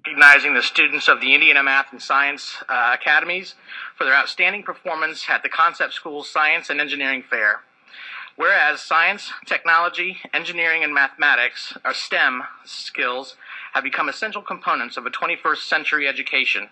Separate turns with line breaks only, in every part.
recognizing the students of the Indiana Math and Science Academies for their outstanding performance at the Concept School Science and Engineering Fair. Whereas science, technology, engineering, and mathematics, or STEM skills, have become essential components of a 21st century education.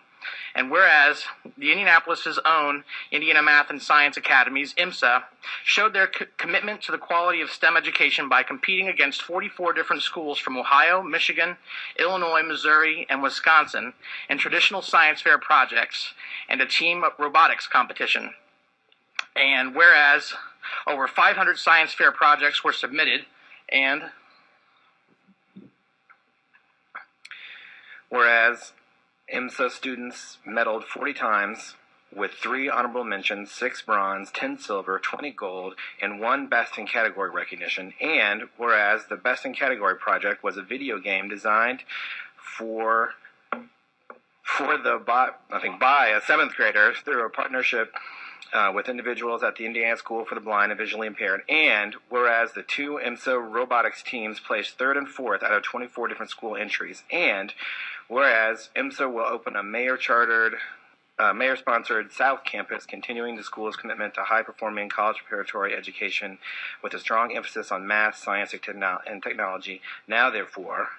And whereas the Indianapolis's own Indiana Math and Science Academies, IMSA, showed their commitment to the quality of STEM education by competing against 44 different schools from Ohio, Michigan, Illinois, Missouri, and Wisconsin in traditional science fair projects and a team robotics competition. And whereas over 500 science fair projects were submitted, and
whereas IMSA students medaled 40 times with 3 honorable mentions, 6 bronze, 10 silver, 20 gold, and 1 best in category recognition. And whereas the best in category project was a video game designed by a 7th grader through a partnership with individuals at the Indiana School for the Blind and Visually Impaired. And whereas the 2 IMSA robotics teams placed 3rd and 4th out of 24 different school entries. And whereas IMSA will open a mayor-sponsored South Campus, continuing the school's commitment to high-performing college preparatory education with a strong emphasis on math, science, and technology. Now, therefore,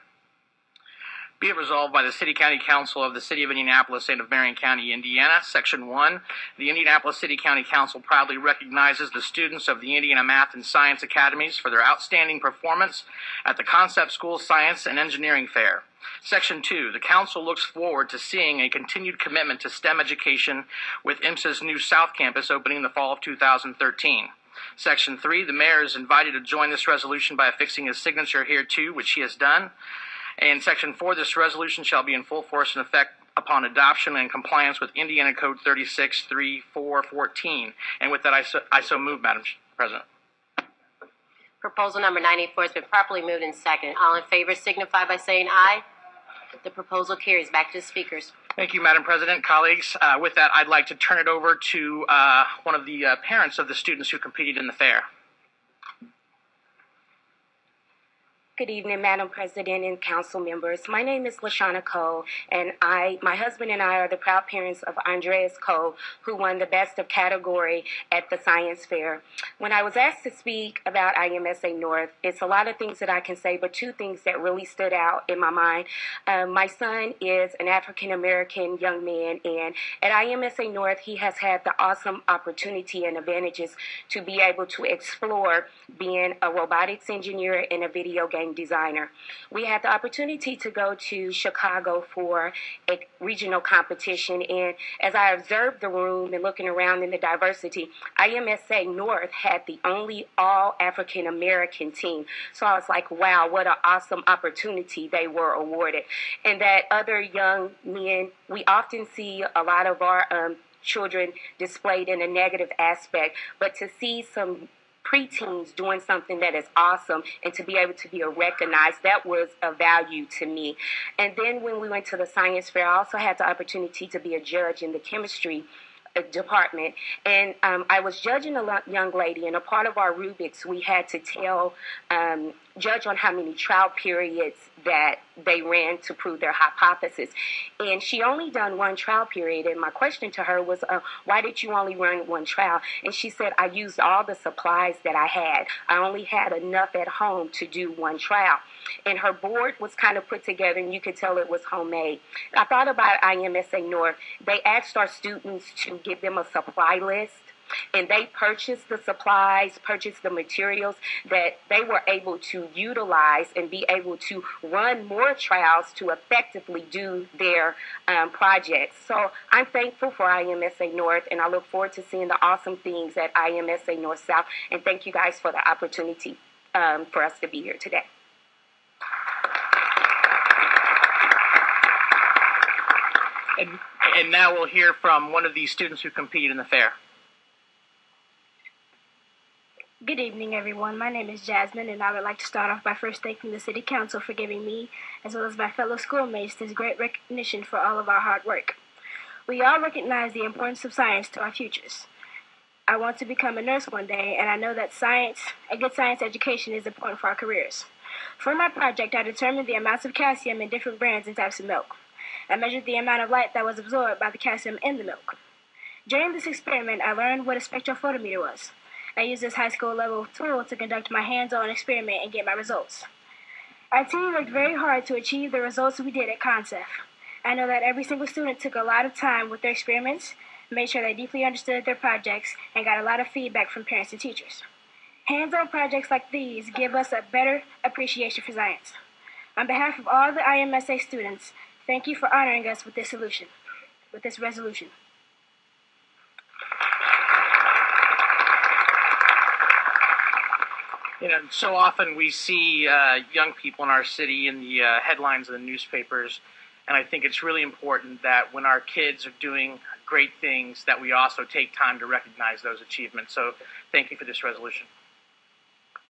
be it resolved by the City County Council of the City of Indianapolis and of Marion County, Indiana, Section 1, the Indianapolis City County Council proudly recognizes the students of the Indiana Math and Science Academies for their outstanding performance at the Concept School Science and Engineering Fair. Section 2, the Council looks forward to seeing a continued commitment to STEM education with IMSA's new South Campus opening in the fall of 2013. Section 3, the Mayor is invited to join this resolution by affixing his signature here too, which he has done. And Section 4, this resolution shall be in full force and effect upon adoption and compliance with Indiana Code 363414. And with that, I so move, Madam President.
Proposal number 94 has been properly moved and seconded. All in favor signify by saying aye. The proposal carries. Back to the speakers.
Thank you, Madam President. Colleagues, with that, I'd like to turn it over to one of the parents of the students who competed in the fair.
Good evening, Madam President and council members. My name is LaShawna Cole, and my husband and I are the proud parents of Andreas Cole, who won the best of category at the science fair. When I was asked to speak about IMSA North, it's a lot of things that I can say, but 2 things that really stood out in my mind. My son is an African-American young man, and at IMSA North, he has had the awesome opportunity and advantages to be able to explore being a robotics engineer and a video game designer. We had the opportunity to go to Chicago for a regional competition, and as I observed the room and looking around in the diversity, IMSA North had the only all African American team. So I was like, wow, what an awesome opportunity they were awarded. And that other young men, we often see a lot of our children displayed in a negative aspect, but to see some preteens doing something that is awesome and to be able to be recognized, that was a value to me. And then when we went to the science fair, I also had the opportunity to be a judge in the chemistry department, and I was judging a young lady, and a part of our rubrics we had to judge on how many trial periods that they ran to prove their hypothesis. And she only done 1 trial period, and my question to her was, why did you only run 1 trial? And she said, I used all the supplies that I had. I only had enough at home to do 1 trial. And her board was kind of put together, and you could tell it was homemade. I thought about IMSA North. They asked our students to give them a supply list, and they purchased the supplies, purchased the materials that they were able to utilize and be able to run more trials to effectively do their projects. So I'm thankful for IMSA North, and I look forward to seeing the awesome things at IMSA North South. And thank you guys for the opportunity for us to be here today.
And now we'll hear from one of these students who competed in the fair.
Good evening, everyone. My name is Jasmine, and I would like to start off by first thanking the City Council for giving me, as well as my fellow schoolmates, this great recognition for all of our hard work. We all recognize the importance of science to our futures. I want to become a nurse one day, and I know that a good science education is important for our careers. For my project, I determined the amounts of calcium in different brands and types of milk. and measured the amount of light that was absorbed by the calcium in the milk. During this experiment, I learned what a spectrophotometer was. I used this high school level tool to conduct my hands-on experiment and get my results. Our team worked very hard to achieve the results we did at Concept. I know that every single student took a lot of time with their experiments, made sure they deeply understood their projects, and got a lot of feedback from parents and teachers. Hands-on projects like these give us a better appreciation for science. On behalf of all the IMSA students, thank you for honoring us with this resolution.
So often we see young people in our city in the headlines of the newspapers, and I think it's really important that when our kids are doing great things, that we also take time to recognize those achievements. So thank you for this resolution.